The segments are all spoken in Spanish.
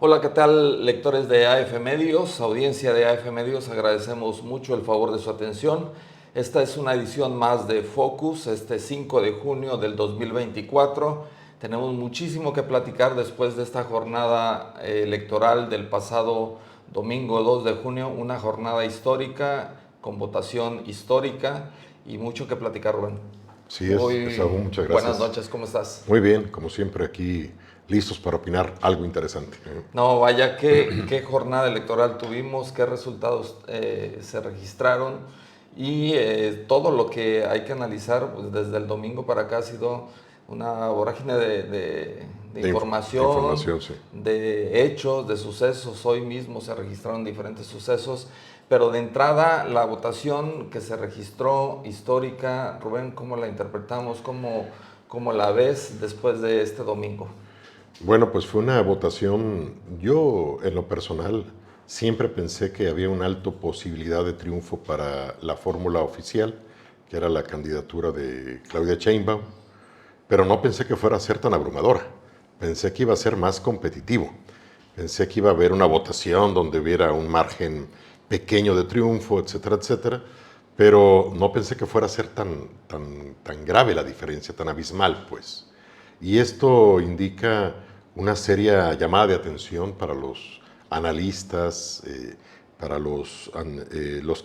Hola, ¿qué tal, lectores de AF Medios, audiencia de AF Medios? Agradecemos mucho el favor de su atención. Esta es una edición más de Focus, este 5 de junio del 2024. Tenemos muchísimo que platicar después de esta jornada electoral del pasado domingo 2 de junio, una jornada histórica, con votación histórica y mucho que platicar, Rubén. Sí, Esaú, muchas gracias. Buenas noches, ¿cómo estás? Muy bien, como siempre aquí listos para opinar algo interesante. No, vaya, qué jornada electoral tuvimos, qué resultados se registraron y todo lo que hay que analizar pues, desde el domingo para acá ha sido una vorágine de información, sí. de hechos, de sucesos. Hoy mismo se registraron diferentes sucesos, pero de entrada la votación que se registró histórica, Rubén, ¿cómo la interpretamos? ¿Cómo la ves después de este domingo? Bueno, pues fue una votación, yo en lo personal siempre pensé que había una alta posibilidad de triunfo para la fórmula oficial, que era la candidatura de Claudia Sheinbaum, pero no pensé que fuera a ser tan abrumadora, pensé que iba a ser más competitivo, pensé que iba a haber una votación donde hubiera un margen pequeño de triunfo, etcétera, etcétera, pero no pensé que fuera a ser tan grave la diferencia, tan abismal, pues. Y esto indica una seria llamada de atención para los analistas, para los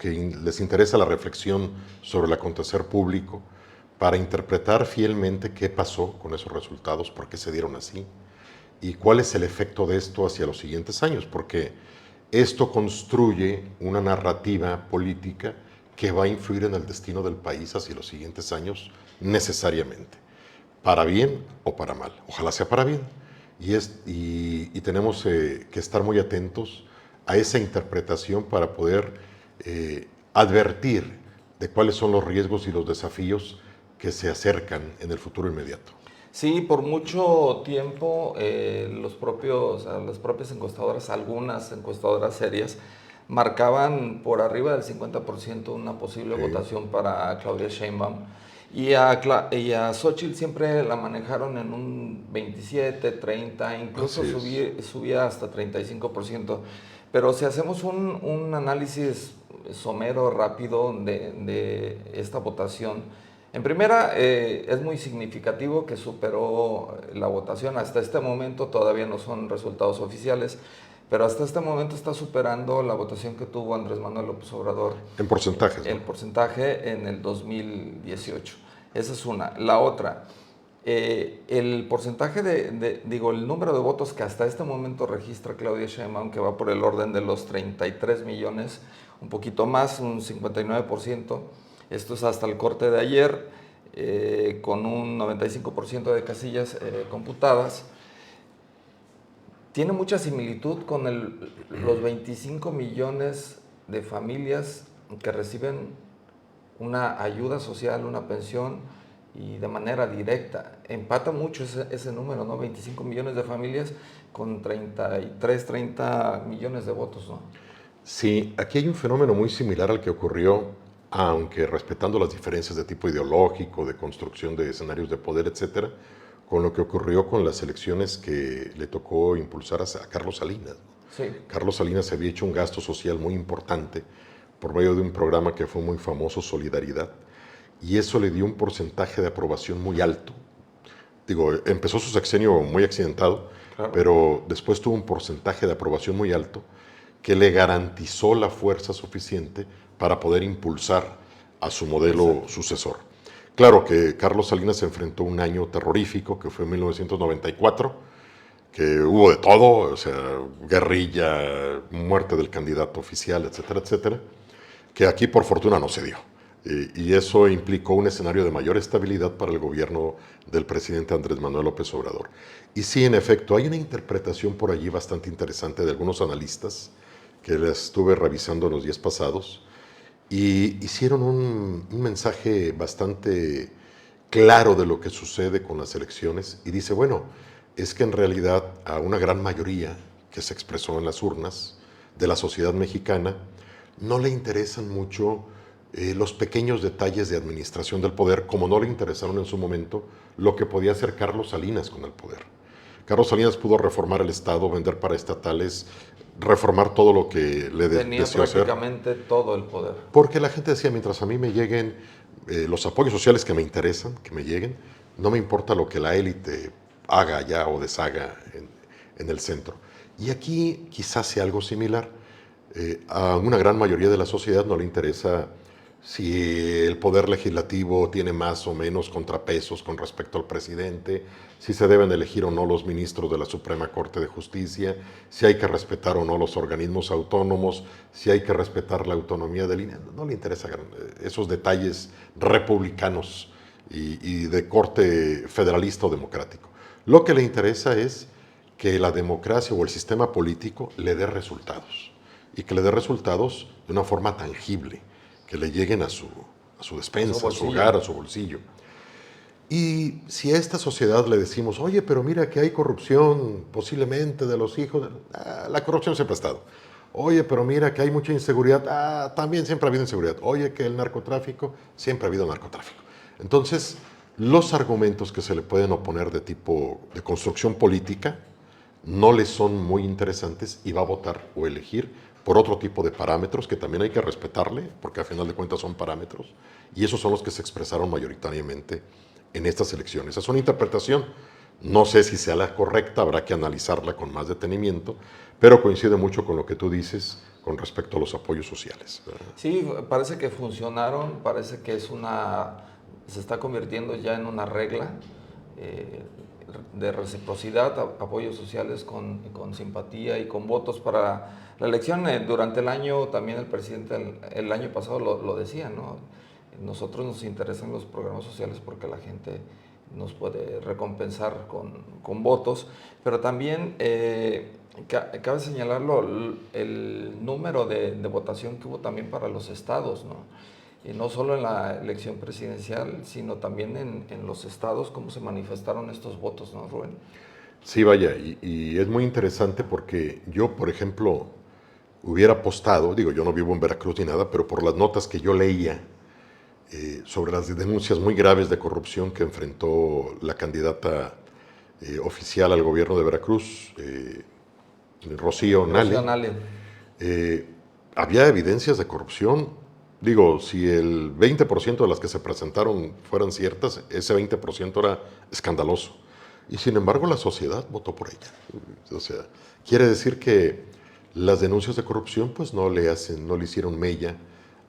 que les interesa la reflexión sobre el acontecer público, para interpretar fielmente qué pasó con esos resultados, por qué se dieron así y cuál es el efecto de esto hacia los siguientes años, porque esto construye una narrativa política que va a influir en el destino del país hacia los siguientes años necesariamente, para bien o para mal. Ojalá sea para bien. Y tenemos que estar muy atentos a esa interpretación para poder advertir de cuáles son los riesgos y los desafíos que se acercan en el futuro inmediato. Sí, por mucho tiempo las propias encuestadoras, algunas encuestadoras serias, marcaban por arriba del 50% una posible votación para Claudia Sheinbaum. Y a Xóchitl siempre la manejaron en un 27, 30, incluso subía hasta 35%. Pero si hacemos un análisis somero, rápido de esta votación, en primera, es muy significativo que superó la votación. Hasta este momento todavía no son resultados oficiales, pero hasta este momento está superando la votación que tuvo Andrés Manuel López Obrador. En porcentajes, ¿no? El porcentaje en el 2018. Esa es una. La otra, el porcentaje el número de votos que hasta este momento registra Claudia Sheinbaum, que va por el orden de los 33 millones, un poquito más, un 59%. Esto es hasta el corte de ayer, con un 95% de casillas computadas. Tiene mucha similitud con los 25 millones de familias que reciben una ayuda social, una pensión, y de manera directa. Empata mucho ese número, ¿no? 25 millones de familias con 30 millones de votos, ¿no? Sí, aquí hay un fenómeno muy similar al que ocurrió, aunque respetando las diferencias de tipo ideológico, de construcción de escenarios de poder, etcétera, con lo que ocurrió con las elecciones que le tocó impulsar a Carlos Salinas. Sí. Carlos Salinas había hecho un gasto social muy importante por medio de un programa que fue muy famoso, Solidaridad, y eso le dio un porcentaje de aprobación muy alto. Digo, empezó su sexenio muy accidentado, claro, pero después tuvo un porcentaje de aprobación muy alto que le garantizó la fuerza suficiente para poder impulsar a su modelo sucesor. Claro que Carlos Salinas se enfrentó a un año terrorífico, que fue 1994, que hubo de todo, o sea, guerrilla, muerte del candidato oficial, etcétera, etcétera, que aquí por fortuna no se dio. Y eso implicó un escenario de mayor estabilidad para el gobierno del presidente Andrés Manuel López Obrador. Y sí, en efecto, hay una interpretación por allí bastante interesante de algunos analistas que les estuve revisando en los días pasados y hicieron un mensaje bastante claro de lo que sucede con las elecciones y dice, bueno, es que en realidad a una gran mayoría que se expresó en las urnas de la sociedad mexicana no le interesan mucho los pequeños detalles de administración del poder, como no le interesaron en su momento lo que podía hacer Carlos Salinas con el poder. Carlos Salinas pudo reformar el Estado, vender paraestatales, reformar todo lo que le Tenía deseó hacer. prácticamente todo el poder. Porque la gente decía, mientras a mí me lleguen los apoyos sociales que me interesan, que me lleguen, no me importa lo que la élite haga allá o deshaga en el centro. Y aquí quizás sea algo similar. A una gran mayoría de la sociedad no le interesa si el poder legislativo tiene más o menos contrapesos con respecto al presidente, si se deben elegir o no los ministros de la Suprema Corte de Justicia, si hay que respetar o no los organismos autónomos, si hay que respetar la autonomía del INE. No le interesan esos detalles republicanos y de corte federalista o democrático. Lo que le interesa es que la democracia o el sistema político le dé resultados y que le dé resultados de una forma tangible, que le lleguen a su despensa, a su hogar, a su bolsillo. Y si a esta sociedad le decimos, oye, pero mira que hay corrupción posiblemente de los hijos, la corrupción siempre ha estado. Oye, pero mira que hay mucha inseguridad, también siempre ha habido inseguridad. Oye, que el narcotráfico, siempre ha habido narcotráfico. Entonces, los argumentos que se le pueden oponer de tipo de construcción política no le son muy interesantes y va a votar o elegir por otro tipo de parámetros que también hay que respetarle, porque a final de cuentas son parámetros, y esos son los que se expresaron mayoritariamente en estas elecciones. Es una interpretación, no sé si sea la correcta, habrá que analizarla con más detenimiento, pero coincide mucho con lo que tú dices con respecto a los apoyos sociales. Sí, parece que funcionaron, parece que se está convirtiendo ya en una regla de reciprocidad, apoyos sociales con simpatía y con votos para la elección. Durante el año también el presidente el año pasado lo decía, ¿no? Nosotros nos interesan los programas sociales porque la gente nos puede recompensar con votos, pero también cabe señalarlo, el número de votación que hubo también para los estados, ¿no? Y no solo en la elección presidencial, sino también en los estados, cómo se manifestaron estos votos, ¿no, Rubén? Sí, vaya, y es muy interesante porque yo, por ejemplo, hubiera apostado, digo, yo no vivo en Veracruz ni nada, pero por las notas que yo leía sobre las denuncias muy graves de corrupción que enfrentó la candidata oficial al gobierno de Veracruz, Rocío Nale, había evidencias de corrupción. Digo, si el 20% de las que se presentaron fueran ciertas, ese 20% era escandaloso. Y sin embargo la sociedad votó por ella. O sea, quiere decir que las denuncias de corrupción pues no le hicieron mella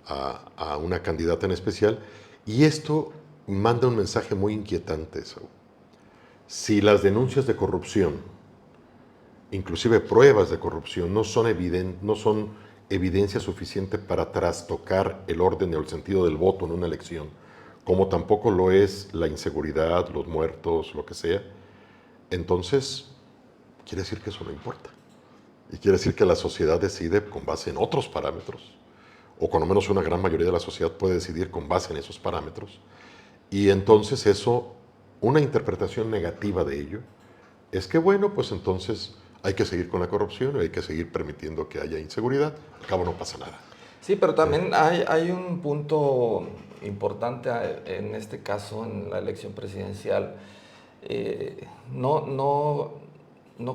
a una candidata en especial. Y esto manda un mensaje muy inquietante, Saúl. Si las denuncias de corrupción, inclusive pruebas de corrupción, no son evidencia suficiente para trastocar el orden o el sentido del voto en una elección, como tampoco lo es la inseguridad, los muertos, lo que sea, entonces quiere decir que eso no importa. Y quiere decir que la sociedad decide con base en otros parámetros, o con lo menos una gran mayoría de la sociedad puede decidir con base en esos parámetros. Y entonces eso, una interpretación negativa de ello, es que bueno, pues entonces hay que seguir con la corrupción y hay que seguir permitiendo que haya inseguridad. Al cabo no pasa nada. Sí, pero también hay un punto importante en este caso, en la elección presidencial. No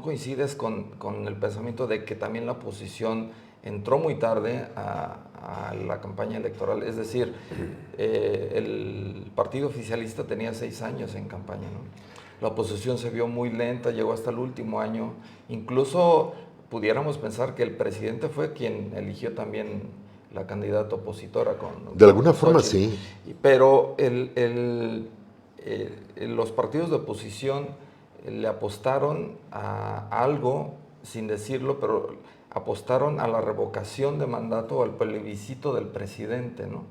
coincides con el pensamiento de que también la oposición entró muy tarde a la campaña electoral. Es decir, el partido oficialista tenía 6 años en campaña, ¿no? La oposición se vio muy lenta, llegó hasta el último año. Incluso pudiéramos pensar que el presidente fue quien eligió también la candidata opositora De alguna forma Xochitl. sí. Pero los partidos de oposición le apostaron a algo, sin decirlo, pero apostaron a la revocación de mandato o al plebiscito del presidente, ¿no?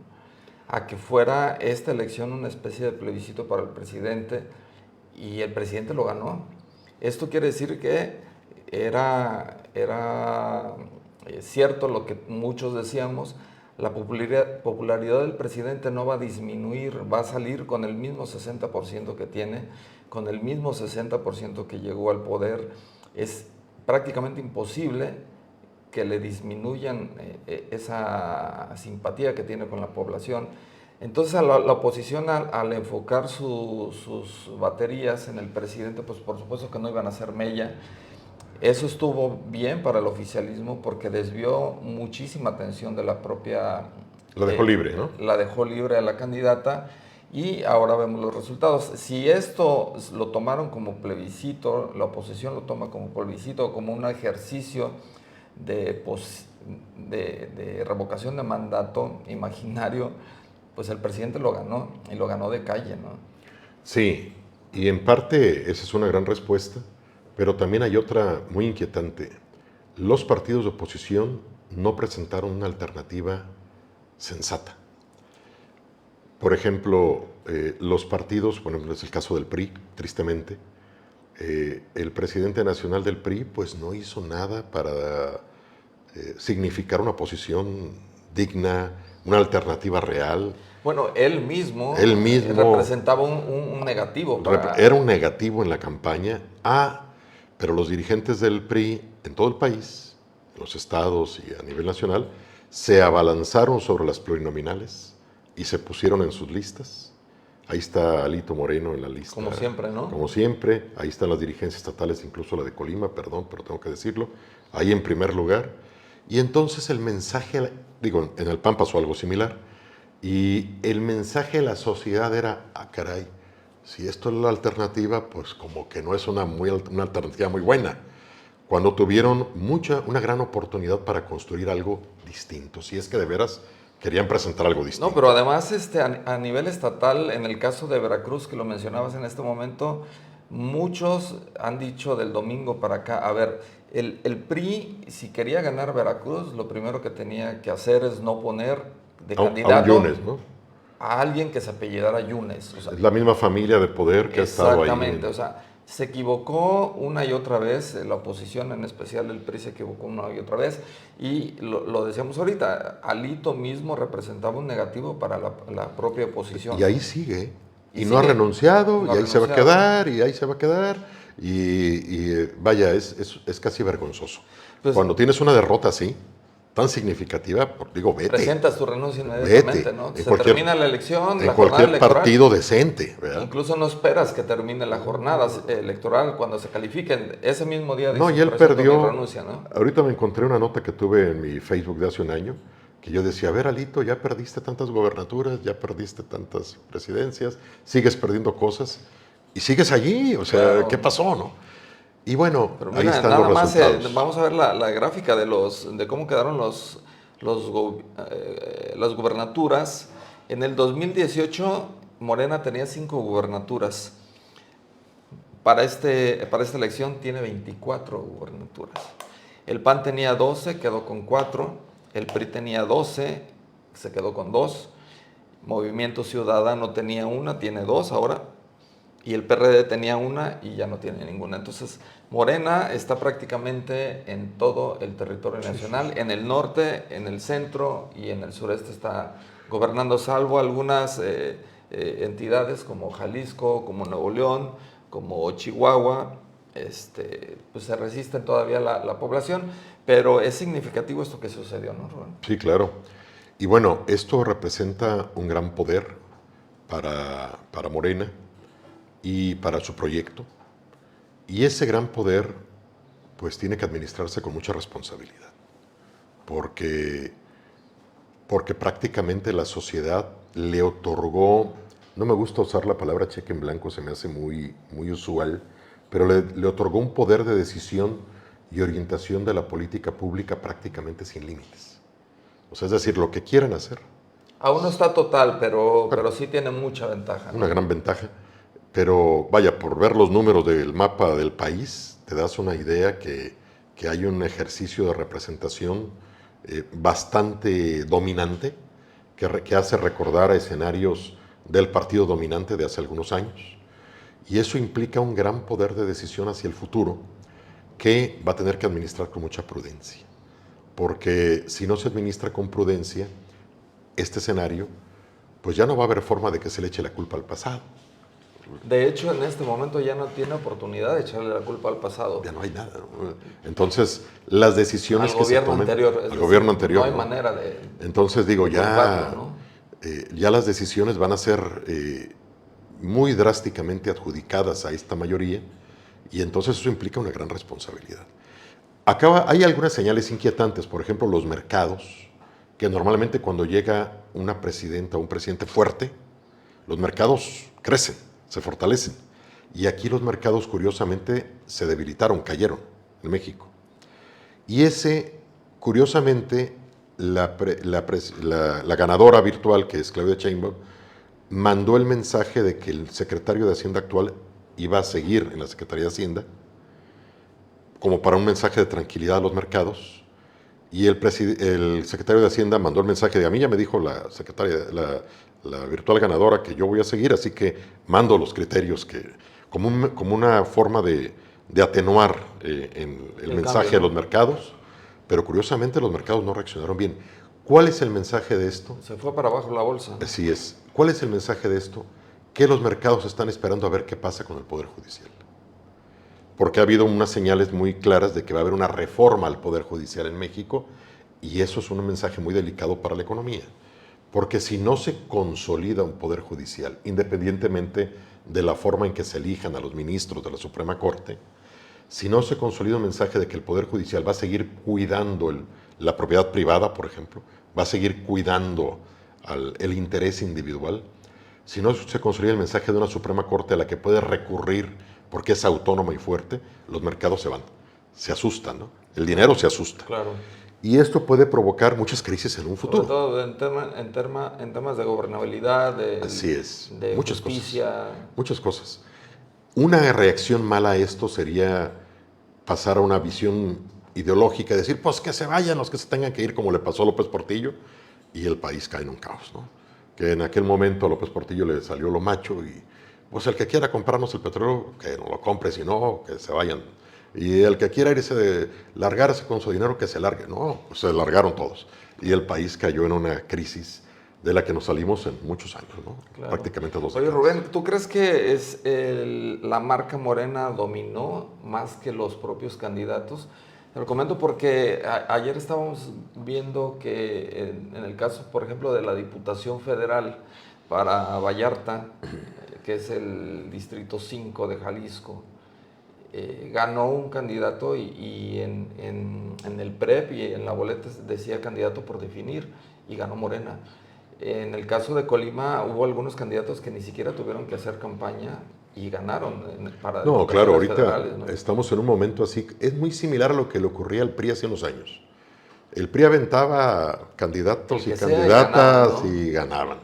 A que fuera esta elección una especie de plebiscito para el presidente, y el presidente lo ganó. Esto quiere decir que era cierto lo que muchos decíamos: la popularidad del presidente no va a disminuir, va a salir con el mismo 60% que tiene, con el mismo 60% que llegó al poder. Es prácticamente imposible que le disminuyan esa simpatía que tiene con la población. Entonces la oposición al enfocar sus baterías en el presidente, pues por supuesto que no iban a hacer mella. Eso estuvo bien para el oficialismo porque desvió muchísima atención de la propia... La dejó libre, ¿no? La dejó libre a la candidata, y ahora vemos los resultados. Si esto lo tomaron como plebiscito, la oposición lo toma como plebiscito, como un ejercicio de revocación de mandato imaginario, pues el presidente lo ganó, y lo ganó de calle, ¿no? Sí, y en parte esa es una gran respuesta, pero también hay otra muy inquietante. Los partidos de oposición no presentaron una alternativa sensata. Por ejemplo, los partidos, bueno, es el caso del PRI, tristemente, el presidente nacional del PRI pues no hizo nada para significar una posición digna, una alternativa real. Bueno, él mismo representaba un negativo. Era un negativo en la campaña, pero los dirigentes del PRI en todo el país, en los estados y a nivel nacional, se abalanzaron sobre las plurinominales y se pusieron en sus listas. Ahí está Alito Moreno en la lista. Como siempre, ¿no? Como siempre. Ahí están las dirigencias estatales, incluso la de Colima, perdón, pero tengo que decirlo. Ahí en primer lugar. Y entonces el mensaje, digo, en el PAN pasó algo similar. Y el mensaje de la sociedad era, caray, si esto es la alternativa, pues como que no es una alternativa muy buena. Cuando tuvieron una gran oportunidad para construir algo distinto, si es que de veras querían presentar algo distinto. No, pero además a nivel estatal, en el caso de Veracruz, que lo mencionabas en este momento, muchos han dicho del domingo para acá, a ver, el PRI, si quería ganar Veracruz, lo primero que tenía que hacer es no poner de candidato a un Yunes, ¿no? A alguien que se apellidara Yunes. O sea, es la misma familia de poder que ha estado ahí. Exactamente, o sea, se equivocó una y otra vez, la oposición, en especial el PRI, se equivocó una y otra vez, y lo decíamos ahorita, Alito mismo representaba un negativo para la propia oposición. Y ahí sigue, y no ha renunciado, y ahí se va a quedar, y ahí se va a quedar, y vaya, es casi vergonzoso. Pues, cuando tienes una derrota así, tan significativa, digo, vete. Presentas tu renuncia inmediatamente, vete. ¿no? Se termina la elección, la jornada electoral. En cualquier partido decente, ¿verdad? Incluso no esperas que termine la jornada electoral cuando se califiquen. Ese mismo día no, y él perdió. Renuncia, ¿no? Ahorita me encontré una nota que tuve en mi Facebook de hace un año, que yo decía, a ver, Alito, ya perdiste tantas gobernaturas, ya perdiste tantas presidencias, sigues perdiendo cosas, y sigues allí, o sea, claro. ¿Qué pasó, no? Y bueno, pero mira, ahí están los resultados. Vamos a ver la gráfica de cómo quedaron las gubernaturas. En el 2018, Morena tenía 5 gubernaturas. Para esta elección tiene 24 gubernaturas. El PAN tenía 12, quedó con 4. El PRI tenía 12, se quedó con 2. Movimiento Ciudadano tenía 1, tiene 2 ahora. Y el PRD tenía 1 y ya no tiene ninguna. Entonces, Morena está prácticamente en todo el territorio nacional. En el norte, en el centro y en el sureste está gobernando, salvo algunas entidades como Jalisco, como Nuevo León, como Chihuahua. Pues se resisten todavía la población, pero es significativo esto que sucedió, ¿no, Rubén? Sí, claro. Y bueno, esto representa un gran poder para Morena y para su proyecto, y ese gran poder pues tiene que administrarse con mucha responsabilidad, porque prácticamente la sociedad le otorgó, no me gusta usar la palabra cheque en blanco, se me hace muy usual, pero le otorgó un poder de decisión y orientación de la política pública prácticamente sin límites. O sea, es decir, lo que quieran hacer. Aún no está total, pero sí tiene mucha ventaja, ¿no? Una gran ventaja. Pero vaya, por ver los números del mapa del país, te das una idea que hay un ejercicio de representación bastante dominante, que hace recordar a escenarios del partido dominante de hace algunos años. Y eso implica un gran poder de decisión hacia el futuro que va a tener que administrar con mucha prudencia. Porque si no se administra con prudencia, este escenario, pues ya no va a haber forma de que se le eche la culpa al pasado. De hecho, en este momento ya no tiene oportunidad de echarle la culpa al pasado. Ya no hay nada, ¿no? Entonces, las decisiones Al que se gobierno tomen... anterior. Al gobierno anterior. No hay ¿no? manera de... Entonces, digo, de culparlo, ¿no? ya las decisiones van a ser muy drásticamente adjudicadas a esta mayoría y entonces eso implica una gran responsabilidad. Hay algunas señales inquietantes, por ejemplo, los mercados, que normalmente cuando llega una presidenta o un presidente fuerte, los mercados crecen, se fortalecen. Y aquí los mercados, curiosamente, se debilitaron, cayeron en México. Y curiosamente, la ganadora virtual, que es Claudia Sheinbaum, mandó el mensaje de que el secretario de Hacienda actual iba a seguir en la Secretaría de Hacienda, como para un mensaje de tranquilidad a los mercados. Y el secretario de Hacienda mandó el mensaje de: a mí ya me dijo la secretaria, la virtual ganadora, que yo voy a seguir, así que mando los criterios como una forma de atenuar el mensaje cambio, a los mercados, pero curiosamente los mercados no reaccionaron bien. ¿Cuál es el mensaje de esto? Se fue para abajo la bolsa. Así es. ¿Cuál es el mensaje de esto? Que los mercados están esperando a ver qué pasa con el Poder Judicial. Porque ha habido unas señales muy claras de que va a haber una reforma al Poder Judicial en México, y eso es un mensaje muy delicado para la economía. Porque si no se consolida un Poder Judicial, independientemente de la forma en que se elijan a los ministros de la Suprema Corte, si no se consolida un mensaje de que el Poder Judicial va a seguir cuidando la propiedad privada, por ejemplo, va a seguir cuidando el interés individual, si no se consolida el mensaje de una Suprema Corte a la que puede recurrir porque es autónoma y fuerte, los mercados se asustan, ¿no? El dinero se asusta. Claro. Y esto puede provocar muchas crisis en un futuro. Sobre todo en temas de gobernabilidad, Así es. de Muchas justicia. cosas. Muchas cosas. Una reacción mala a esto sería pasar a una visión ideológica y decir, pues que se vayan los que se tengan que ir, como le pasó a López Portillo, y el país cae en un caos, ¿no? Que en aquel momento a López Portillo le salió lo macho y pues el que quiera comprarnos el petróleo, que no lo compre, si no, que se vayan. Y el que quiera largarse con su dinero, que se largue. No, pues se largaron todos. Y el país cayó en una crisis de la que nos salimos en muchos años, ¿no? Claro. Prácticamente 2 Oye, décadas. Rubén, ¿tú crees que la marca Morena dominó más que los propios candidatos? Te lo comento porque ayer estábamos viendo que en el caso, por ejemplo, de la Diputación Federal para Vallarta, que es el Distrito 5 de Jalisco, ganó un candidato y en el PREP y en la boleta decía candidato por definir y ganó Morena. En el caso de Colima hubo algunos candidatos que ni siquiera tuvieron que hacer campaña y ganaron para No, claro, ahorita federales, ¿no? estamos en un momento así. Es muy similar a lo que le ocurría al PRI hace unos años. El PRI aventaba candidatos y candidatas y ganaban.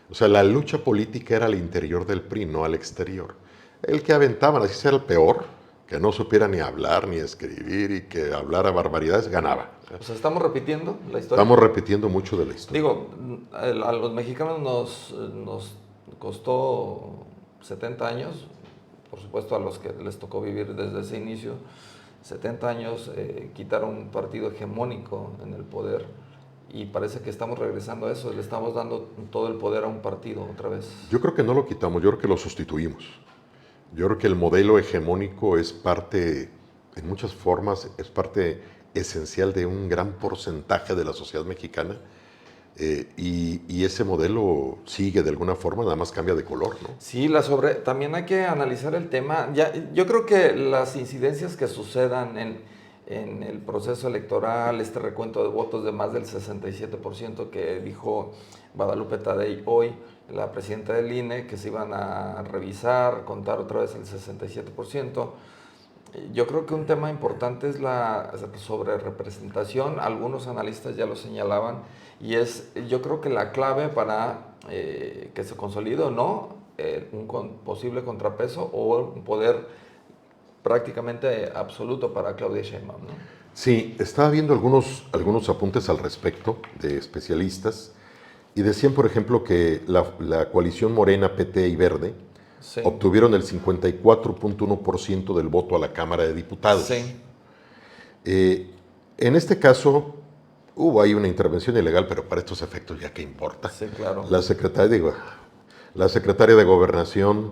O sea, la lucha política era al interior del PRI, no al exterior. El que aventaban, así era el peor, que no supiera ni hablar ni escribir y que hablara barbaridades, ganaba. O sea, estamos repitiendo la historia. Estamos repitiendo mucho de la historia. Digo, a los mexicanos nos costó 70 años, por supuesto a los que les tocó vivir desde ese inicio, 70 años quitar un partido hegemónico en el poder, y parece que estamos regresando a eso, le estamos dando todo el poder a un partido otra vez. Yo creo que no lo quitamos, yo creo que lo sustituimos. Yo creo que el modelo hegemónico es parte, en muchas formas, es parte esencial de un gran porcentaje de la sociedad mexicana, y ese modelo sigue de alguna forma, nada más cambia de color, ¿no? Sí, también hay que analizar el tema. Yo creo que las incidencias que sucedan en el proceso electoral, este recuento de votos de más del 67% que dijo Guadalupe Tadei hoy, la presidenta del INE, que se iban a revisar, contar otra vez el 67%. Yo creo que un tema importante es la sobrerepresentación, algunos analistas ya lo señalaban, y yo creo que la clave para que se consolide o no un posible contrapeso o un poder prácticamente absoluto para Claudia Sheinbaum, ¿no? Sí, estaba viendo algunos apuntes al respecto de especialistas y decían, por ejemplo, que la coalición Morena, PT y Verde Sí. obtuvieron el 54.1% del voto a la Cámara de Diputados. Sí. En este caso, hubo ahí una intervención ilegal, pero para estos efectos ya qué importa. Sí, claro. La secretaria de Gobernación,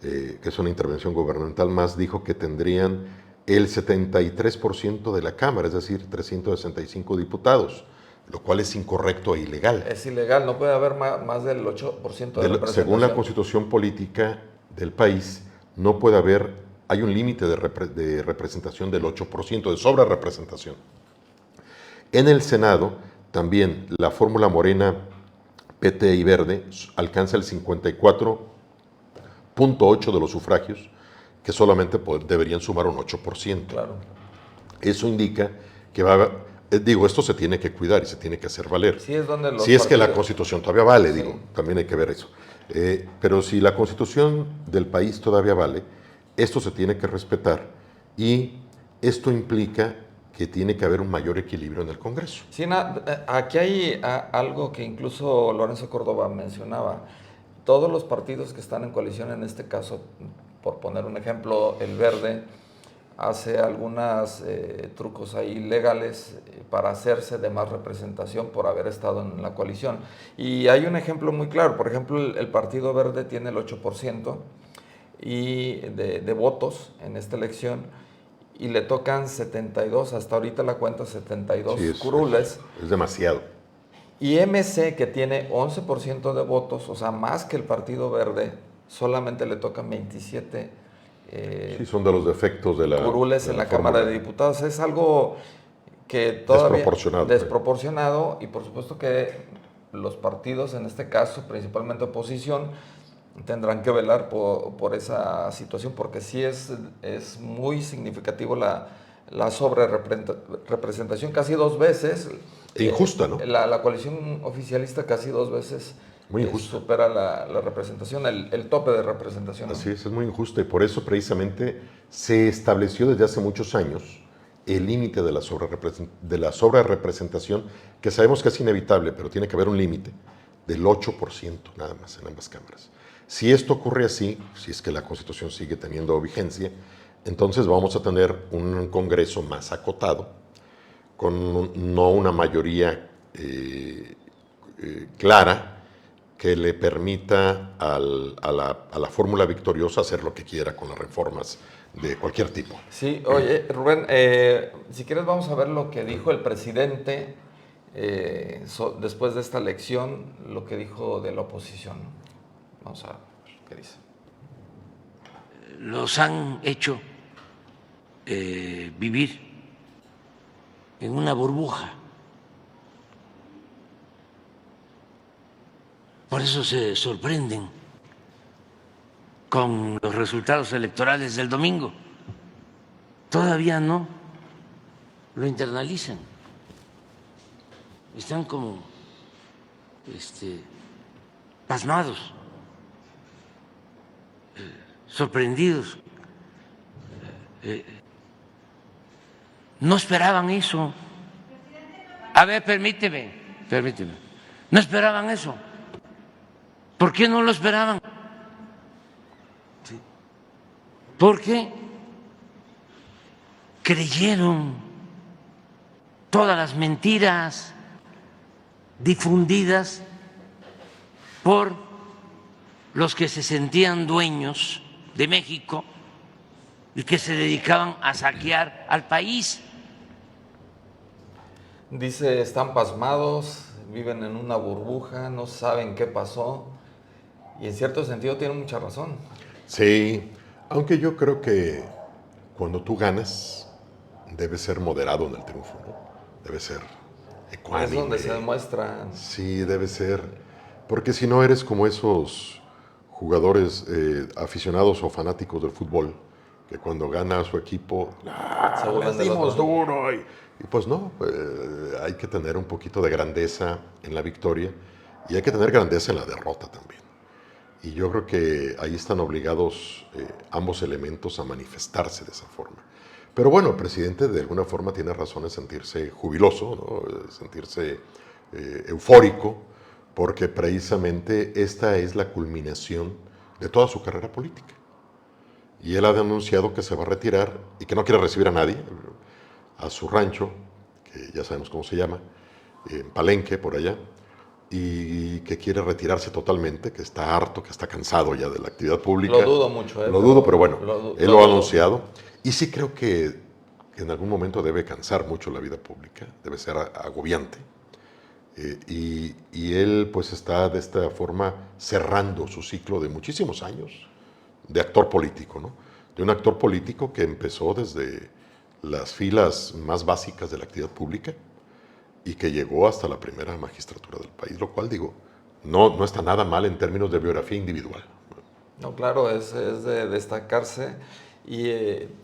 que es una intervención gubernamental más, dijo que tendrían el 73% de la Cámara, es decir, 365 diputados, lo cual es incorrecto e ilegal. Es ilegal, no puede haber más del 8% de representación. Según la Constitución Política del país, no puede haber, hay un límite de representación del 8%, de sobrerepresentación. En el Senado, también la fórmula Morena, PT y Verde alcanza el 54.8% de los sufragios, que solamente deberían sumar un 8%. Claro. Eso indica que esto se tiene que cuidar y se tiene que hacer valer. Sí, es donde si es que la Constitución todavía vale, sí. También hay que ver eso. Pero si la Constitución del país todavía vale, esto se tiene que respetar y esto implica que tiene que haber un mayor equilibrio en el Congreso. Sí, aquí hay algo que incluso Lorenzo Córdoba mencionaba. Todos los partidos que están en coalición, en este caso, por poner un ejemplo, el Verde hace algunos trucos ahí legales para hacerse de más representación por haber estado en la coalición. Y hay un ejemplo muy claro. Por ejemplo, el Partido Verde tiene el 8% de votos en esta elección y le tocan 72, hasta ahorita la cuenta 72 curules. Es demasiado. Y MC, que tiene 11% de votos, o sea, más que el Partido Verde, solamente le tocan 27 sí, son de los defectos de la curules en la Cámara de Diputados. Es algo que todavía desproporcionado y por supuesto que los partidos, en este caso, principalmente oposición, tendrán que velar por esa situación, porque sí es muy significativo la sobrerepresentación, casi 2 veces. Injusta, ¿no? La coalición oficialista casi 2 veces muy injusta. Supera la representación, el tope de representación, ¿no? Así es muy injusta y por eso precisamente se estableció desde hace muchos años el límite de la sobrerepresentación, que sabemos que es inevitable, pero tiene que haber un límite del 8% nada más en ambas cámaras. Si esto ocurre así, si es que la Constitución sigue teniendo vigencia, entonces vamos a tener un Congreso más acotado, con no una mayoría clara que le permita a la fórmula victoriosa hacer lo que quiera con las reformas de cualquier tipo. Sí, oye, Rubén, si quieres vamos a ver lo que dijo el presidente después de esta elección, lo que dijo de la oposición. Vamos a ver qué dice. Los han hecho vivir en una burbuja. Por eso se sorprenden con los resultados electorales del domingo. Todavía no lo internalizan. Están como pasmados, sorprendidos. No esperaban eso. A ver, permíteme. No esperaban eso. ¿Por qué no lo esperaban? Porque creyeron todas las mentiras difundidas por los que se sentían dueños de México y que se dedicaban a saquear al país. Dice, están pasmados, viven en una burbuja, no saben qué pasó. Y en cierto sentido tiene mucha razón. Sí, aunque yo creo que cuando tú ganas, debes ser moderado en el triunfo, ¿no? Debe ser ecuánime. Es donde se demuestra. Sí, debe ser. Porque si no eres como esos jugadores aficionados o fanáticos del fútbol, que cuando gana su equipo, les dimos duro. Y pues no, hay que tener un poquito de grandeza en la victoria y hay que tener grandeza en la derrota también. Y yo creo que ahí están obligados ambos elementos a manifestarse de esa forma. Pero bueno, el presidente de alguna forma tiene razón en sentirse jubiloso, ¿no? Sentirse eufórico, porque precisamente esta es la culminación de toda su carrera política. Y él ha anunciado que se va a retirar y que no quiere recibir a nadie, a su rancho, que ya sabemos cómo se llama, en Palenque, por allá, y que quiere retirarse totalmente, que está harto, que está cansado ya de la actividad pública. Lo dudo mucho. Lo dudo, pero bueno, él lo ha dudo. anunciado. Y sí creo que en algún momento debe cansar mucho la vida pública, debe ser agobiante. Y él pues está de esta forma cerrando su ciclo de muchísimos años de actor político, ¿no? De un actor político que empezó desde las filas más básicas de la actividad pública y que llegó hasta la primera magistratura del país, lo cual digo, no está nada mal en términos de biografía individual. No, claro, es de destacarse. Y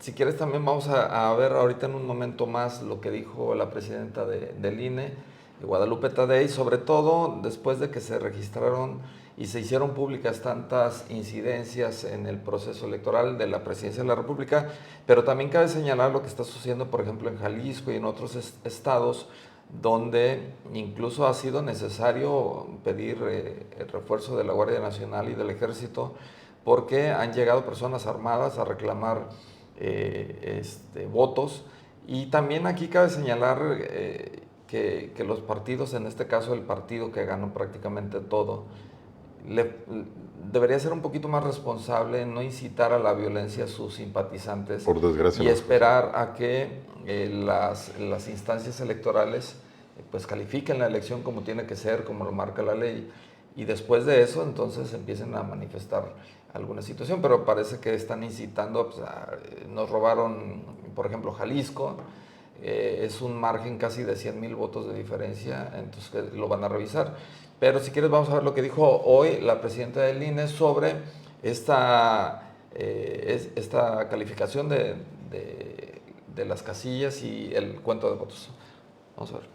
si quieres también vamos a ver ahorita en un momento más lo que dijo la presidenta del INE, Guadalupe Tadei, sobre todo después de que se registraron y se hicieron públicas tantas incidencias en el proceso electoral de la presidencia de la República, pero también cabe señalar lo que está sucediendo, por ejemplo, en Jalisco y en otros estados, donde incluso ha sido necesario pedir el refuerzo de la Guardia Nacional y del Ejército, porque han llegado personas armadas a reclamar votos. Y también aquí cabe señalar que los partidos, en este caso el partido que ganó prácticamente todo, debería ser un poquito más responsable en no incitar a la violencia a sus simpatizantes. Por desgracia. Y esperar a que las instancias electorales pues califiquen la elección como tiene que ser, como lo marca la ley, y después de eso entonces empiecen a manifestar alguna situación, pero parece que están incitando, pues, nos robaron, por ejemplo, Jalisco, es un margen casi de 100,000 votos de diferencia, entonces lo van a revisar. Pero si quieres vamos a ver lo que dijo hoy la presidenta del INE sobre esta calificación de las casillas y el cuento de votos. Vamos a ver.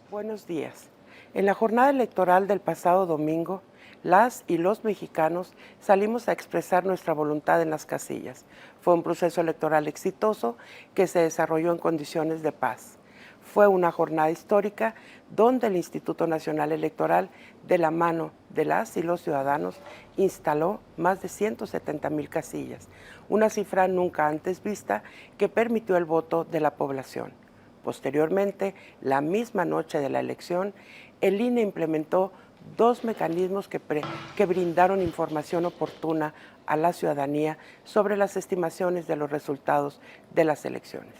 Buenos días. En la jornada electoral del pasado domingo, las y los mexicanos salimos a expresar nuestra voluntad en las casillas. Fue un proceso electoral exitoso que se desarrolló en condiciones de paz. Fue una jornada histórica donde el Instituto Nacional Electoral, de la mano de las y los ciudadanos, instaló más de 170,000 casillas, una cifra nunca antes vista que permitió el voto de la población. Posteriormente, la misma noche de la elección, el INE implementó 2 mecanismos que brindaron información oportuna a la ciudadanía sobre las estimaciones de los resultados de las elecciones.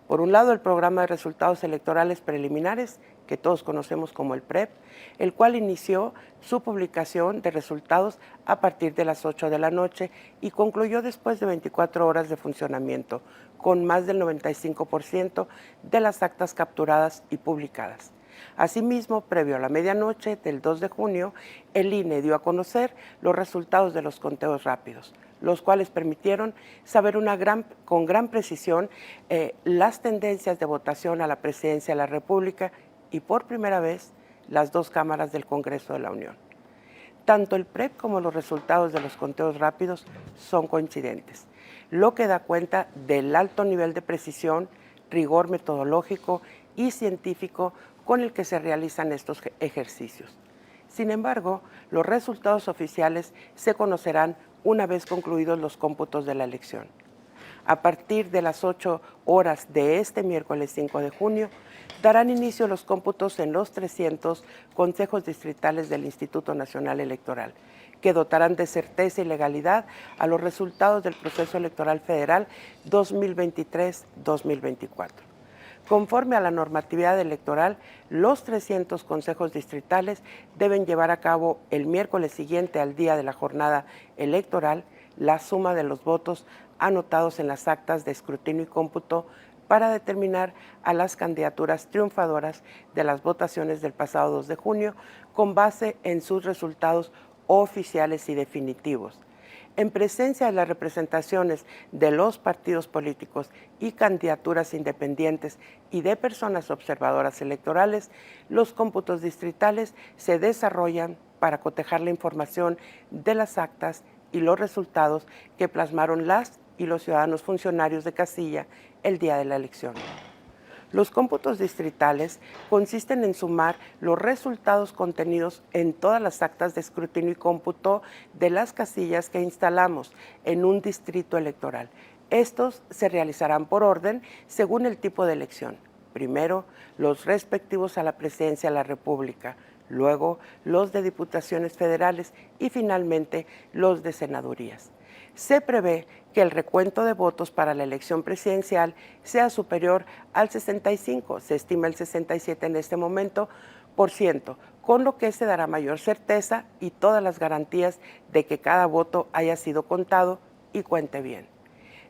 Por un lado, el programa de resultados electorales preliminares, que todos conocemos como el PREP, el cual inició su publicación de resultados a partir de las 8 de la noche y concluyó después de 24 horas de funcionamiento, con más del 95% de las actas capturadas y publicadas. Asimismo, previo a la medianoche del 2 de junio, el INE dio a conocer los resultados de los conteos rápidos, los cuales permitieron saber con gran precisión las tendencias de votación a la presidencia de la República y por primera vez las 2 cámaras del Congreso de la Unión. Tanto el PREP como los resultados de los conteos rápidos son coincidentes, lo que da cuenta del alto nivel de precisión, rigor metodológico y científico con el que se realizan estos ejercicios. Sin embargo, los resultados oficiales se conocerán una vez concluidos los cómputos de la elección. A partir de las 8 horas de este miércoles 5 de junio, darán inicio los cómputos en los 300 consejos distritales del Instituto Nacional Electoral, que dotarán de certeza y legalidad a los resultados del proceso electoral federal 2023-2024. Conforme a la normatividad electoral, los 300 consejos distritales deben llevar a cabo el miércoles siguiente al día de la jornada electoral la suma de los votos anotados en las actas de escrutinio y cómputo para determinar a las candidaturas triunfadoras de las votaciones del pasado 2 de junio con base en sus resultados oficiales y definitivos. En presencia de las representaciones de los partidos políticos y candidaturas independientes y de personas observadoras electorales, los cómputos distritales se desarrollan para cotejar la información de las actas y los resultados que plasmaron las y los ciudadanos funcionarios de casilla el día de la elección. Los cómputos distritales consisten en sumar los resultados contenidos en todas las actas de escrutinio y cómputo de las casillas que instalamos en un distrito electoral. Estos se realizarán por orden según el tipo de elección. Primero, los respectivos a la presidencia de la República, luego los de diputaciones federales y finalmente los de senadurías. Se prevé que el recuento de votos para la elección presidencial sea superior al 65, se estima el 67 en este momento, por ciento, con lo que se dará mayor certeza y todas las garantías de que cada voto haya sido contado y cuente bien.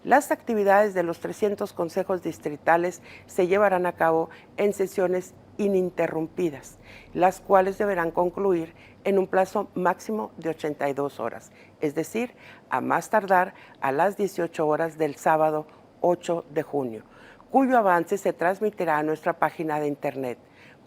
Las actividades de los 300 consejos distritales se llevarán a cabo en sesiones ininterrumpidas, las cuales deberán concluir en un plazo máximo de 82 horas, es decir, a más tardar a las 18 horas del sábado 8 de junio, cuyo avance se transmitirá a nuestra página de internet,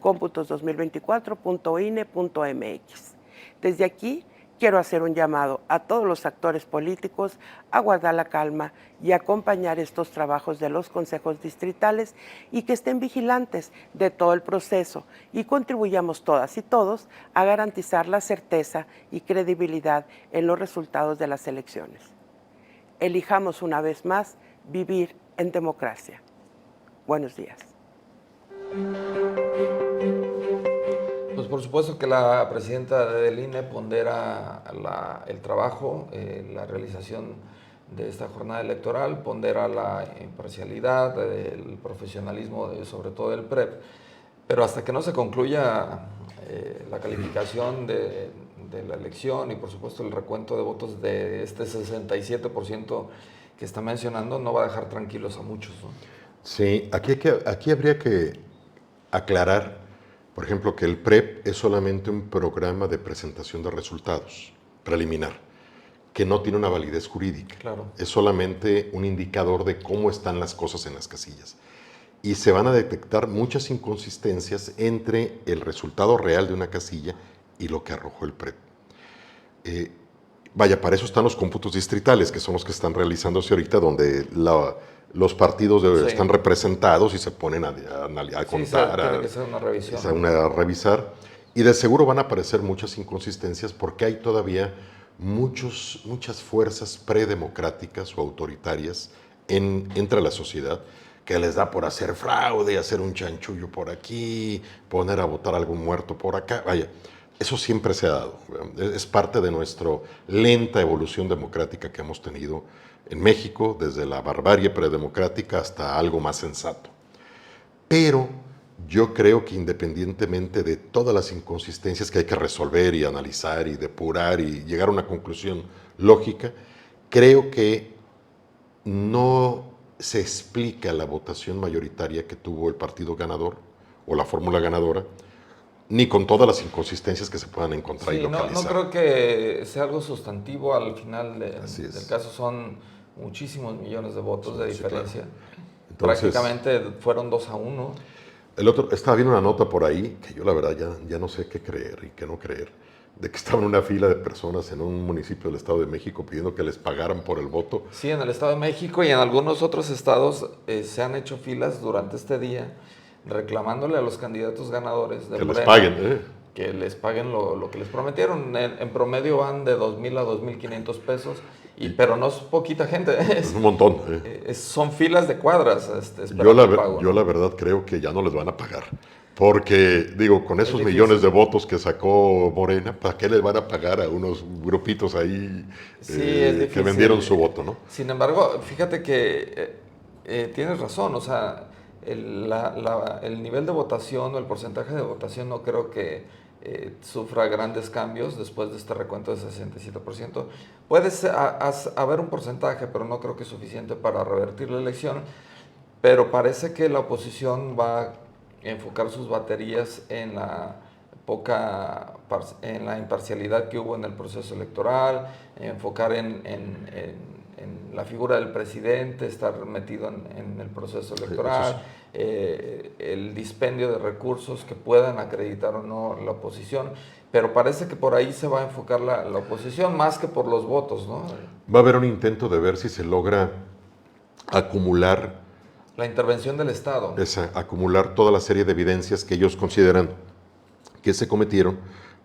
computos2024.ine.mx. Desde aquí, quiero hacer un llamado a todos los actores políticos a guardar la calma y acompañar estos trabajos de los consejos distritales y que estén vigilantes de todo el proceso y contribuyamos todas y todos a garantizar la certeza y credibilidad en los resultados de las elecciones. Elijamos una vez más vivir en democracia. Buenos días. Pues por supuesto que la presidenta del INE pondera el trabajo, la realización de esta jornada electoral, pondera la imparcialidad, el profesionalismo, sobre todo del PREP, pero hasta que no se concluya la calificación de la elección y por supuesto el recuento de votos de este 67% que está mencionando, no va a dejar tranquilos a muchos, ¿no? Sí, aquí habría que aclarar, por ejemplo, que el PREP es solamente un programa de presentación de resultados preliminar, que no tiene una validez jurídica. Claro. Es solamente un indicador de cómo están las cosas en las casillas. Y se van a detectar muchas inconsistencias entre el resultado real de una casilla y lo que arrojó el PREP. Para eso están los cómputos distritales, que son los que están realizándose ahorita, donde los partidos están representados y se ponen a contar, tiene que ser una revisión. A revisar. Y de seguro van a aparecer muchas inconsistencias porque hay todavía muchas fuerzas predemocráticas o autoritarias entre la sociedad que les da por hacer fraude, hacer un chanchullo por aquí, poner a votar a algún muerto por acá. Vaya, eso siempre se ha dado. Es parte de nuestra lenta evolución democrática que hemos tenido en México, desde la barbarie predemocrática hasta algo más sensato. Pero yo creo que independientemente de todas las inconsistencias que hay que resolver y analizar y depurar y llegar a una conclusión lógica, creo que no se explica la votación mayoritaria que tuvo el partido ganador o la fórmula ganadora, ni con todas las inconsistencias que se puedan encontrar y localizar. No creo que sea algo sustantivo al final del caso. Son muchísimos millones de votos de diferencia. Claro. Entonces, prácticamente fueron 2-1. Estaba viendo una nota por ahí que yo la verdad ya no sé qué creer y qué no creer, de que estaban una fila de personas en un municipio del Estado de México pidiendo que les pagaran por el voto. Sí, en el Estado de México y en algunos otros estados se han hecho filas durante este día reclamándole a los candidatos ganadores de Morena que les paguen lo que les prometieron. En promedio van de 2,000 a 2,500 pesos, pero no es poquita gente. Es un montón. Son filas de cuadras. Yo la verdad creo que ya no les van a pagar. Porque, digo, con esos millones de votos que sacó Morena, ¿para qué les van a pagar a unos grupitos ahí que vendieron su voto, no? Sin embargo, fíjate que tienes razón, o sea, el nivel de votación o el porcentaje de votación no creo que sufra grandes cambios después de este recuento de 67%. Puede haber un porcentaje, pero no creo que es suficiente para revertir la elección, pero parece que la oposición va a enfocar sus baterías en la imparcialidad que hubo en el proceso electoral, enfocar en en la figura del presidente, estar metido en el proceso electoral, el dispendio de recursos que puedan acreditar o no la oposición, pero parece que por ahí se va a enfocar la oposición más que por los votos, ¿no? Va a haber un intento de ver si se logra acumular, La intervención del Estado. acumular toda la serie de evidencias que ellos consideran que se cometieron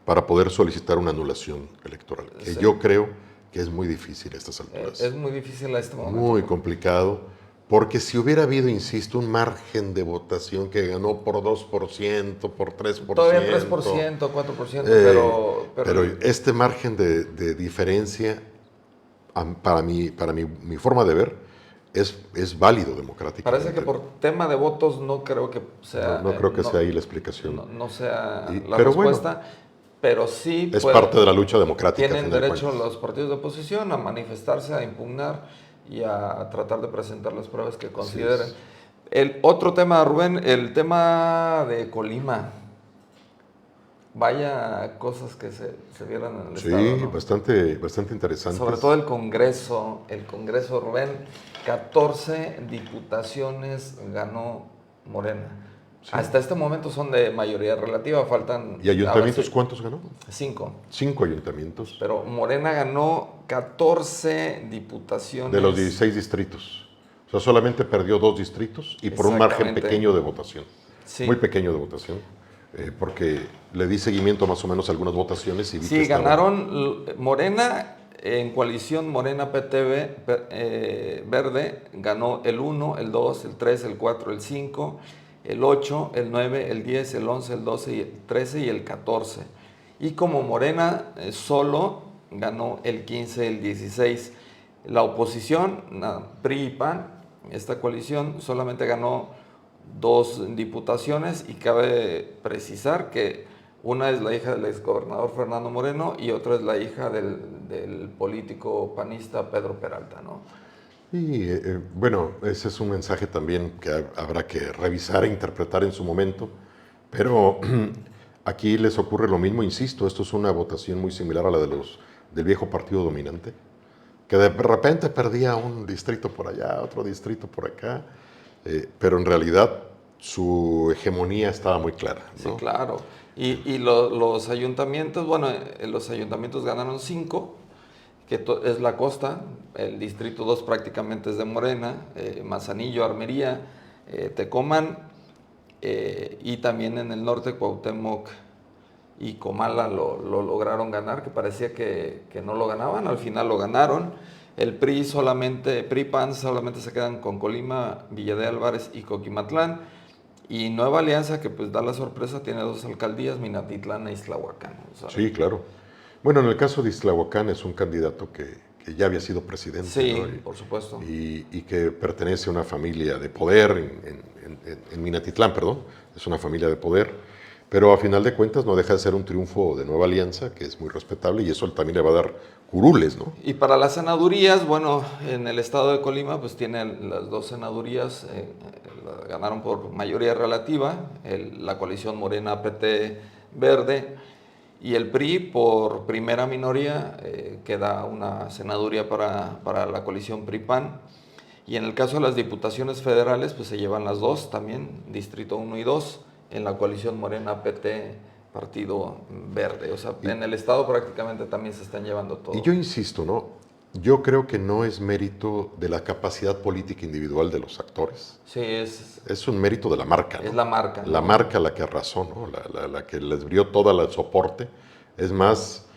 para poder solicitar una anulación electoral. Que Sí. yo creo que es muy difícil a estas alturas. Es muy difícil a este momento. Muy complicado, porque si hubiera habido, insisto, un margen de votación que ganó por 2%, por 3%. Todavía 3%, 4%, pero este margen de diferencia, para mi forma de ver, es válido democráticamente. parece que por tema de votos no creo que sea... No creo que sea ahí la explicación. No sea la pero respuesta, bueno, pero sí... es parte de la lucha democrática. Tienen a final de derecho cuentas. los partidos de oposición a manifestarse, a impugnar y a tratar de presentar las pruebas que consideren. es. El otro tema, Rubén, el tema de Colima. Vaya cosas que se vieron en el Sí, Estado, ¿no? bastante interesante. Sobre todo el Congreso, Rubén, 14 diputaciones ganó Morena. Sí. Hasta este momento son de mayoría relativa, faltan... ¿Y ayuntamientos ahora sí, cuántos ganó? 5. 5 ayuntamientos. Pero Morena ganó 14 diputaciones. De los 16 distritos. O sea, solamente perdió 2 distritos y por un margen Exactamente. pequeño de votación. Sí. Muy pequeño de votación. Porque le di seguimiento más o menos a algunas votaciones y vi que Sí, estaba- ganaron Morena, en coalición Morena PT Verde, ganó el 1, el 2, el 3, el 4, el 5, el 8, el 9, el 10, el 11, el 12, el 13 y el 14. Y como Morena solo ganó el 15, el 16. La oposición, PRI y PAN, esta coalición solamente ganó 2 diputaciones y cabe precisar que una es la hija del exgobernador Fernando Moreno y otra es la hija del político panista Pedro Peralta, ¿no? Y bueno, ese es un mensaje también que habrá que revisar e interpretar en su momento, pero aquí les ocurre lo mismo, insisto, esto es una votación muy similar a la del viejo partido dominante, que de repente perdía un distrito por allá, otro distrito por acá, pero en realidad su hegemonía estaba muy clara, ¿no? Sí, claro. Y los ayuntamientos, bueno, los ayuntamientos ganaron 5, que es la costa, el distrito 2 prácticamente es de Morena, Manzanillo, Armería, Tecomán, y también en el norte Cuauhtémoc y Comala lo lograron ganar, que parecía que no lo ganaban, al final lo ganaron. El PRI PAN solamente se quedan con Colima, Villa de Álvarez y Coquimatlán. Y Nueva Alianza, que pues da la sorpresa, tiene 2 alcaldías, Minatitlán e Ixtlahuacán. O sea, Sí, claro. Bueno, en el caso de Ixtlahuacán es un candidato que ya había sido presidente. sí, ¿no? por supuesto. Y que pertenece a una familia de poder en Minatitlán, perdón. Es una familia de poder. Pero a final de cuentas no deja de ser un triunfo de Nueva Alianza, que es muy respetable, y eso también le va a dar curules, ¿no? Y para las senadurías, bueno, en el estado de Colima, pues tiene las 2 senadurías, ganaron por mayoría relativa, la coalición Morena PT Verde, y el PRI por primera minoría, queda una senaduría para la coalición PRI-PAN. Y en el caso de las diputaciones federales, pues se llevan las 2 también, Distrito 1 y 2, en la coalición Morena PT Partido Verde. O sea, en el estado prácticamente también se están llevando todo. Y yo insisto, ¿no? Yo creo que no es mérito de la capacidad política individual de los actores. Sí, Es un mérito de la marca, ¿no? es la marca. La ¿no? marca la que arrasó, ¿no? La que les dio todo el soporte. Es más,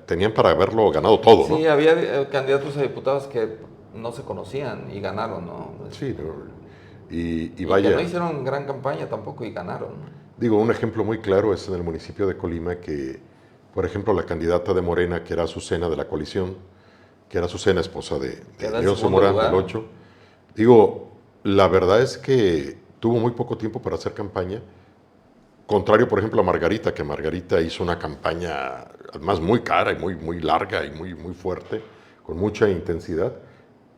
tenían para haberlo ganado todo, ¿no? Sí, había candidatos a diputados que no se conocían y ganaron, ¿no? Sí, ¿no? Y Y vaya, que no hicieron gran campaña tampoco y ganaron. digo, un ejemplo muy claro es en el municipio de Colima que, por ejemplo, la candidata de Morena, que era Azucena de la coalición, que era Azucena, esposa de Queda en Leoncio segundo Morán, lugar. del 8, digo, la verdad es que tuvo muy poco tiempo para hacer campaña, contrario, por ejemplo, a Margarita, que Margarita hizo una campaña, además, muy cara y muy larga y muy fuerte, con mucha intensidad,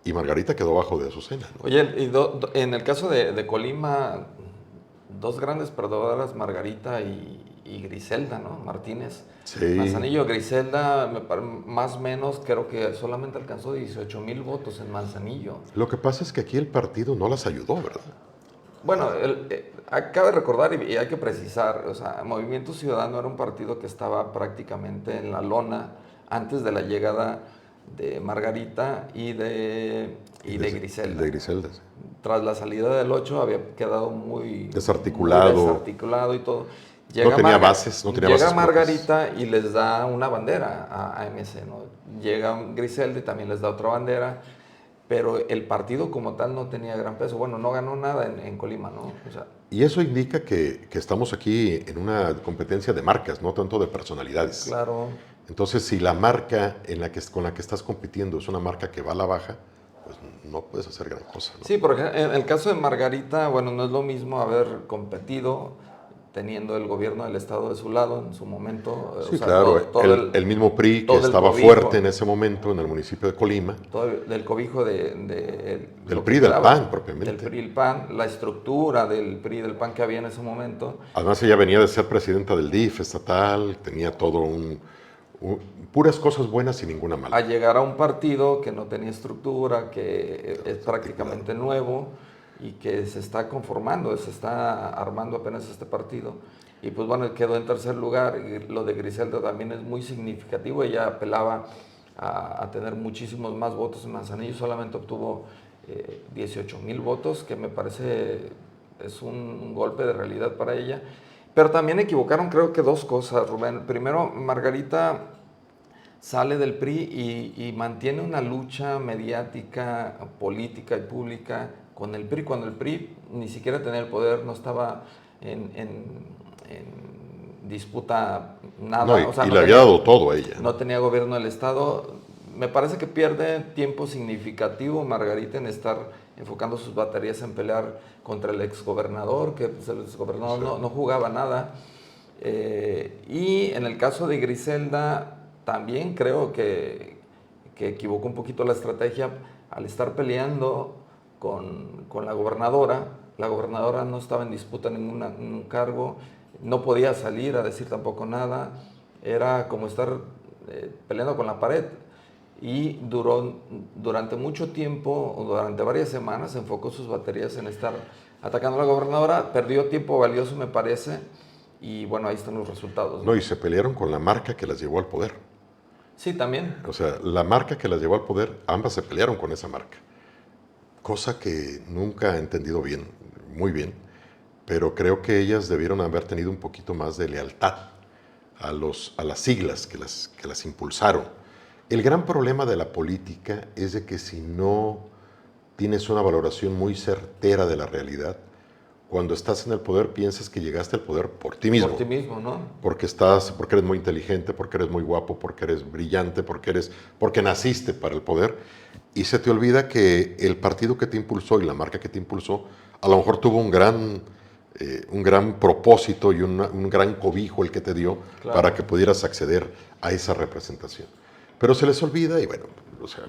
y Margarita quedó bajo de Azucena, ¿no? Oye, en el caso de Colima, 2 grandes perdedoras, Margarita y y Griselda, ¿no? Martínez. Sí. Manzanillo, Griselda, más o menos, creo que solamente alcanzó 18,000 votos en Manzanillo. Lo que pasa es que aquí el partido no las ayudó, ¿verdad? Bueno, cabe recordar y hay que precisar, o sea, Movimiento Ciudadano era un partido que estaba prácticamente en la lona antes de la llegada de Margarita y de Griselda. De Griselda, sí. Tras la salida del 8 había quedado muy Desarticulado. muy desarticulado y todo. No tenía bases, no tenía llega bases Margarita y les da una bandera a MC, ¿no? Llega Griselda y también les da otra bandera, pero el partido como tal no tenía gran peso. Bueno, no ganó nada en Colima, ¿no? O sea, Y eso indica que estamos aquí en una competencia de marcas, no tanto de personalidades. claro. Entonces, si la marca con la que estás compitiendo es una marca que va a la baja, pues no puedes hacer gran cosa, ¿no? Sí, porque en el caso de Margarita, bueno, no es lo mismo haber competido teniendo el gobierno del estado de su lado en su momento. Sí, o sea, claro. todo el mismo PRI que todo el estaba cobijo. fuerte en ese momento en el municipio de Colima. Todo del cobijo Del lo PRI, que del quedaba, PAN, propiamente. Del PRI y el PAN, la estructura del PRI y del PAN que había en ese momento. Además, ella venía de ser presidenta del DIF estatal, tenía todo puras cosas buenas y ninguna A mala. llegar a un partido que no tenía estructura, que es prácticamente nuevo y que se está conformando, se está armando apenas este partido. Y pues bueno, quedó en tercer lugar. Y lo de Griselda también es muy significativo. Ella apelaba a tener muchísimos más votos en Manzanillo, solamente obtuvo 18,000 votos, que me parece es un golpe de realidad para ella. Pero también equivocaron creo que dos cosas, Rubén. Primero, Margarita sale del PRI y mantiene una lucha mediática, política y pública con el PRI, cuando el PRI ni siquiera tenía el poder, no estaba en disputa nada. No, o sea, y no le había dado todo a ella. no tenía gobierno del Estado. Me parece que pierde tiempo significativo Margarita en estar enfocando sus baterías en pelear contra el exgobernador, que pues, el exgobernador Sí. no jugaba nada. Y en el caso de Griselda, también creo que equivocó un poquito la estrategia al estar peleando con la gobernadora. La gobernadora no estaba en disputa ningún cargo, no podía salir a decir tampoco nada. Era como estar peleando con la pared. Y durante mucho tiempo, o durante varias semanas, enfocó sus baterías en estar atacando a la gobernadora. Perdió tiempo valioso, me parece, y bueno, ahí están los resultados. No, y se pelearon con la marca que las llevó al poder. Sí, también. O sea, la marca que las llevó al poder, ambas se pelearon con esa marca. Cosa que nunca he entendido bien, muy bien, pero creo que ellas debieron haber tenido un poquito más de lealtad a las siglas que las impulsaron. El gran problema de la política es de que si no tienes una valoración muy certera de la realidad, cuando estás en el poder piensas que llegaste al poder por ti mismo. Por ti mismo, ¿no? Porque eres muy inteligente, porque eres muy guapo, porque eres brillante, porque naciste para el poder. Y se te olvida que el partido que te impulsó y la marca que te impulsó, a lo mejor tuvo un gran propósito y un gran cobijo el que te dio, Claro. para que pudieras acceder a esa representación. Pero se les olvida y bueno, o sea,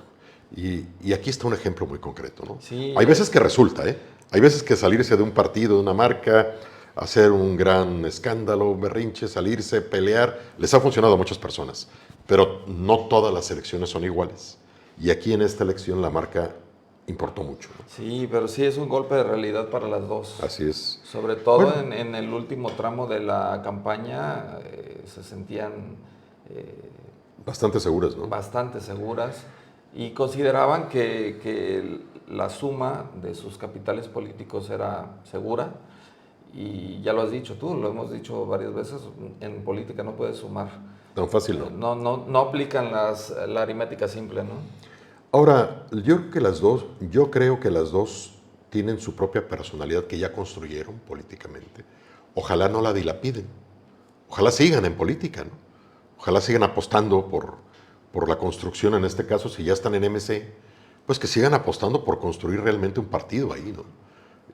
y aquí está un ejemplo muy concreto, ¿no? Sí. Hay veces que resulta, ¿eh? Hay veces que salirse de un partido, de una marca, hacer un gran escándalo, berrinche, salirse, pelear, les ha funcionado a muchas personas, pero no todas las elecciones son iguales. Y aquí en esta elección la marca importó mucho, ¿no? Sí, pero sí es un golpe de realidad para las dos. Así es. Sobre todo Bueno. en el último tramo de la campaña se sentían Bastante seguras, ¿no? bastante seguras y consideraban que la suma de sus capitales políticos era segura. Y ya lo has dicho tú, lo hemos dicho varias veces, en política no puedes sumar. Tan fácil, ¿no? No aplican la aritmética simple, ¿no? Ahora, yo creo que las dos tienen su propia personalidad que ya construyeron políticamente. Ojalá no la dilapiden. Ojalá sigan en política, ¿no? Ojalá sigan apostando por la construcción, en este caso, si ya están en MC, pues que sigan apostando por construir realmente un partido ahí, ¿no?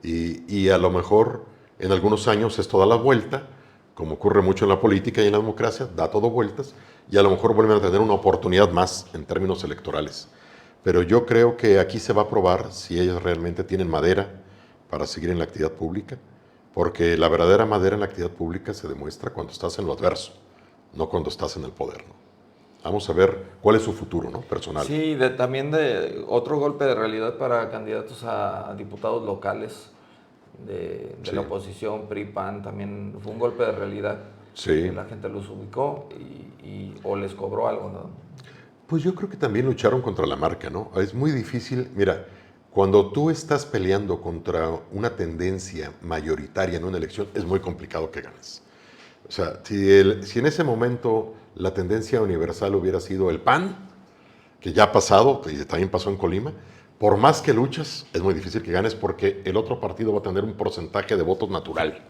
Y a lo mejor en algunos años esto da la vuelta, como ocurre mucho en la política y en la democracia, da todo vueltas, y a lo mejor vuelven a tener una oportunidad más en términos electorales. Pero yo creo que aquí se va a probar si ellas realmente tienen madera para seguir en la actividad pública, porque la verdadera madera en la actividad pública se demuestra cuando estás en lo adverso, no cuando estás en el poder, ¿no? Vamos a ver cuál es su futuro, ¿no? Personal. Sí, también de otro golpe de realidad para candidatos a diputados locales de Sí. la oposición, PRI, PAN, también fue un golpe de realidad. Sí. Que la gente los ubicó o les cobró algo, ¿no? Pues yo creo que también lucharon contra la marca, ¿no? Es muy difícil, mira, cuando tú estás peleando contra una tendencia mayoritaria en una elección, es muy complicado que ganes. O sea, si en ese momento la tendencia universal hubiera sido el PAN, que ya ha pasado, que también pasó en Colima, por más que luchas, es muy difícil que ganes porque el otro partido va a tener un porcentaje de votos natural.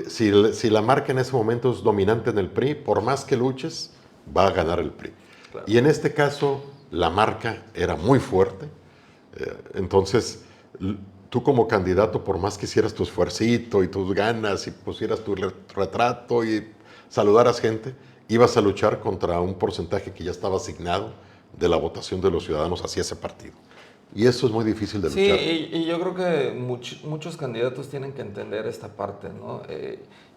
Si la marca en ese momento es dominante en el PRI, por más que luches, va a ganar el PRI. Claro. Y en este caso, la marca era muy fuerte. Entonces, tú como candidato, por más que hicieras tu esfuercito y tus ganas y pusieras tu retrato y saludaras gente, ibas a luchar contra un porcentaje que ya estaba asignado de la votación de los ciudadanos hacia ese partido. Y eso es muy difícil de luchar. Sí, y yo creo que muchos candidatos tienen que entender esta parte, ¿no?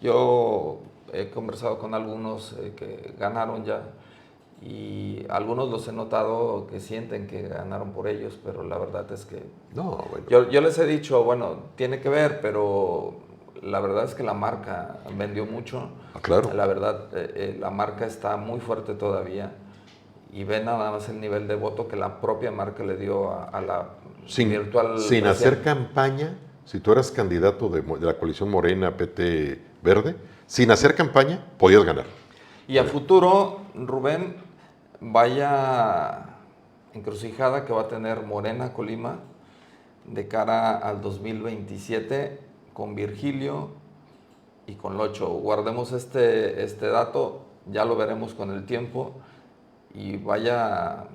Yo he conversado con algunos que ganaron ya y algunos los he notado que sienten que ganaron por ellos, pero la verdad es que... No, bueno. Yo les he dicho, bueno, tiene que ver, pero la verdad es que la marca vendió mucho. Claro. La verdad, la marca está muy fuerte todavía. Y ve nada más el nivel de voto que la propia marca le dio a la virtual. Sin hacer campaña, si tú eras candidato de la coalición Morena, PT, Verde, sin hacer campaña, podías ganar. Y a futuro, Rubén, vaya encrucijada que va a tener Morena, Colima, de cara al 2027, con Virgilio y con Locho. Guardemos este dato, ya lo veremos con el tiempo. Y vaya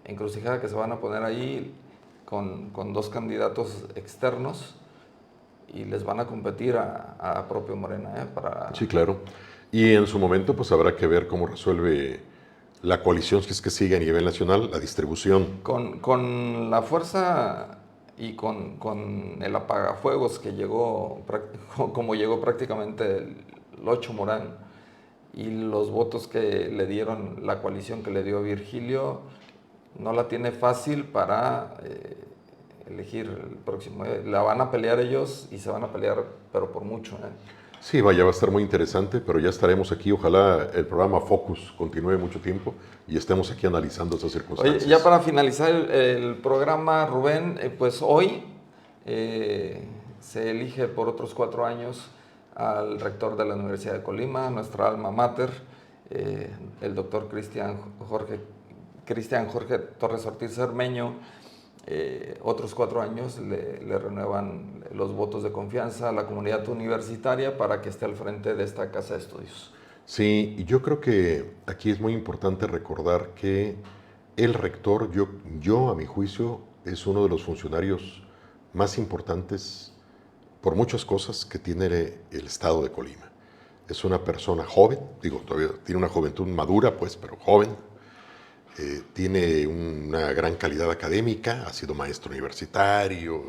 encrucijada que se van a poner ahí con dos candidatos externos y les van a competir a propio Morena. Sí, claro. Y en su momento pues habrá que ver cómo resuelve la coalición, si es que sigue a nivel nacional, la distribución. Con la fuerza y con el apagafuegos que llegó, como llegó prácticamente el Locho Morán, y los votos que le dieron, la coalición que le dio Virgilio, no la tiene fácil para elegir el próximo. La van a pelear ellos y se van a pelear, pero por mucho. Sí, vaya, va a estar muy interesante, pero ya estaremos aquí. Ojalá el programa Focus continúe mucho tiempo y estemos aquí analizando esas circunstancias. Oye, ya para finalizar el programa, Rubén, pues hoy se elige por otros 4 años al rector de la Universidad de Colima, nuestra alma mater, el doctor Cristian Jorge Torres Ortiz Cermeño. Otros 4 años le renuevan los votos de confianza a la comunidad universitaria para que esté al frente de esta casa de estudios. Sí, y yo creo que aquí es muy importante recordar que el rector, yo a mi juicio, es uno de los funcionarios más importantes por muchas cosas que tiene el estado de Colima. Es una persona joven, todavía tiene una juventud madura, pues, pero joven. Tiene una gran calidad académica, ha sido maestro universitario.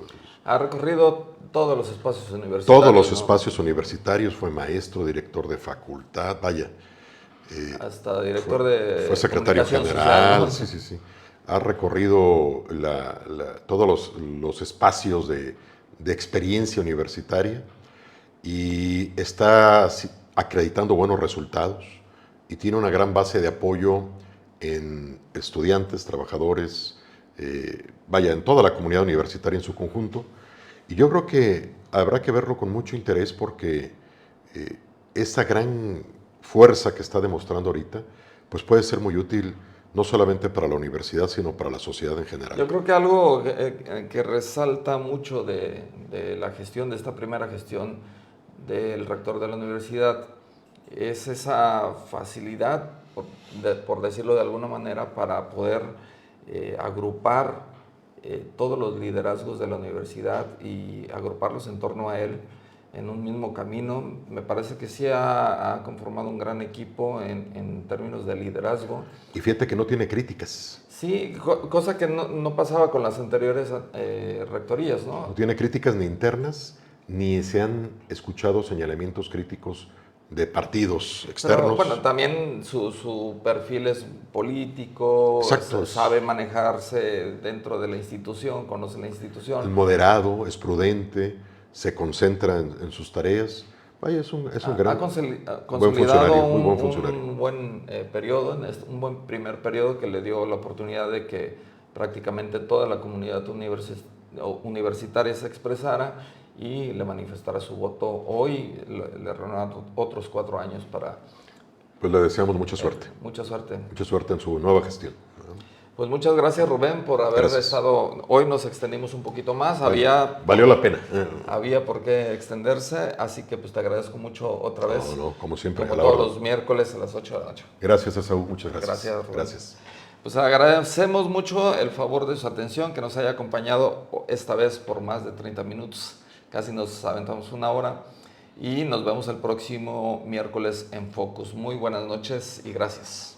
Ha recorrido todos los espacios universitarios. Todos los espacios universitarios, fue maestro, director de facultad, vaya. Hasta director fue secretario general, social, ¿no? Sí. Ha recorrido todos los espacios de experiencia universitaria y está acreditando buenos resultados y tiene una gran base de apoyo en estudiantes, trabajadores, en toda la comunidad universitaria en su conjunto. Y yo creo que habrá que verlo con mucho interés porque esa gran fuerza que está demostrando ahorita, pues puede ser muy útil no solamente para la universidad, sino para la sociedad en general. Yo creo que algo que resalta mucho de la gestión, de esta primera gestión del rector de la universidad, es esa facilidad, por decirlo de alguna manera, para poder agrupar todos los liderazgos de la universidad y agruparlos en torno a él en un mismo camino. Me parece que sí ha conformado un gran equipo en términos de liderazgo. Y fíjate que no tiene críticas. Sí, cosa que no pasaba con las anteriores rectorías, ¿no? No tiene críticas ni internas ni se han escuchado señalamientos críticos de partidos externos. Pero, bueno, también su perfil es político, Exacto. sabe manejarse dentro de la institución, conoce la Es institución. moderado, es prudente, se concentra en sus tareas. Vaya, es un gran, Ha buen consolidado funcionario, muy buen funcionario. un buen periodo, un buen primer periodo que le dio la oportunidad de que prácticamente toda la comunidad universitaria se expresara y le manifestara su voto. Hoy le renuevan otros 4 años para... Pues le deseamos mucha suerte. Mucha suerte. Mucha suerte en su nueva gestión. Pues muchas gracias, Rubén, por haber Gracias. estado. Hoy nos extendimos un poquito más. Valió la pena. Había por qué extenderse, así que pues te agradezco mucho otra vez. No, como siempre, Como a la todos orden. los miércoles a las 8 de la noche. Gracias, Esaú. Muchas gracias. Gracias, Rubén. Gracias. Pues agradecemos mucho el favor de su atención, que nos haya acompañado esta vez por más de 30 minutos. Casi nos aventamos 1 hora. Y nos vemos el próximo miércoles en Focus. Muy buenas noches y gracias.